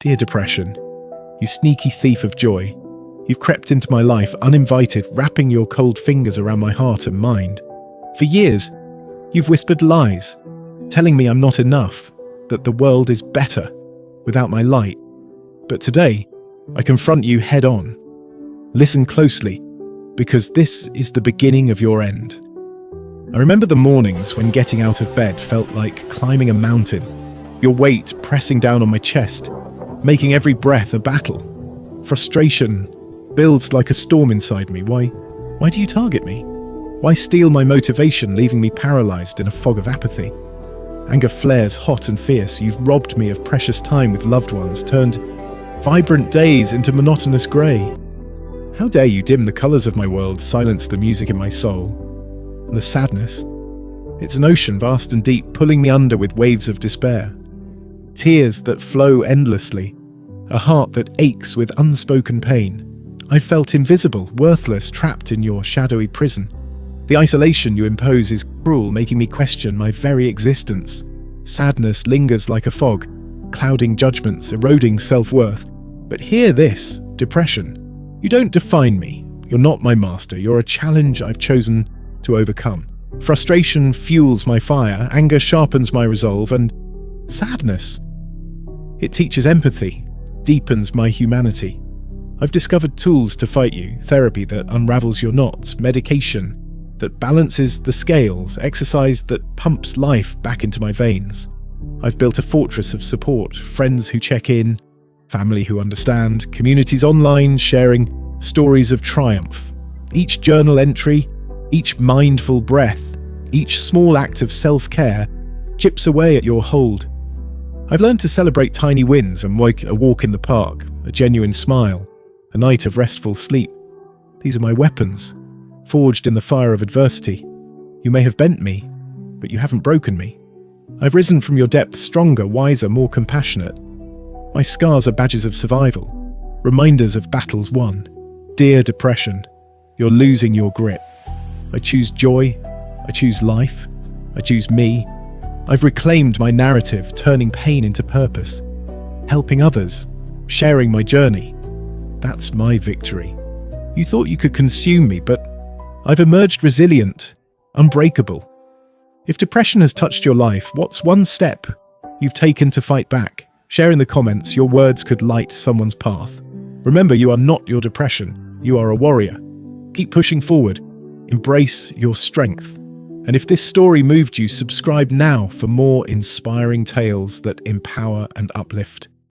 Dear depression, you sneaky thief of joy, you've crept into my life uninvited, wrapping your cold fingers around my heart and mind. For years, you've whispered lies, telling me I'm not enough, that the world is better without my light. But today, I confront you head on. Listen closely, because this is the beginning of your end. I remember the mornings when getting out of bed felt like climbing a mountain, your weight pressing down on my chest, making every breath a battle. Frustration builds like a storm inside me. Why do you target me? Why steal my motivation, leaving me paralyzed in a fog of apathy? Anger flares hot and fierce. You've robbed me of precious time with loved ones, turned vibrant days into monotonous grey. How dare you dim the colours of my world, silence the music in my soul? And the sadness, it's an ocean vast and deep, pulling me under with waves of despair. Tears that flow endlessly, a heart that aches with unspoken pain. I felt invisible, worthless, trapped in your shadowy prison. The isolation you impose is cruel, making me question my very existence. Sadness lingers like a fog, clouding judgments, eroding self-worth. But hear this, depression. You don't define me. You're not my master. You're a challenge I've chosen to overcome. Frustration fuels my fire, anger sharpens my resolve, and sadness, it teaches empathy, deepens my humanity. I've discovered tools to fight you, therapy that unravels your knots, medication that balances the scales, exercise that pumps life back into my veins. I've built a fortress of support, friends who check in, family who understand, communities online sharing stories of triumph. Each journal entry, each mindful breath, each small act of self-care chips away at your hold. I've learned to celebrate tiny wins and a walk in the park, a genuine smile, a night of restful sleep. These are my weapons, forged in the fire of adversity. You may have bent me, but you haven't broken me. I've risen from your depths stronger, wiser, more compassionate. My scars are badges of survival, reminders of battles won. Dear depression, you're losing your grip. I choose joy, I choose life, I choose me. I've reclaimed my narrative, turning pain into purpose, helping others, sharing my journey. That's my victory. You thought you could consume me, but I've emerged resilient, unbreakable. If depression has touched your life, what's one step you've taken to fight back? Share in the comments. Your words could light someone's path. Remember, you are not your depression. You are a warrior. Keep pushing forward. Embrace your strength. And if this story moved you, subscribe now for more inspiring tales that empower and uplift.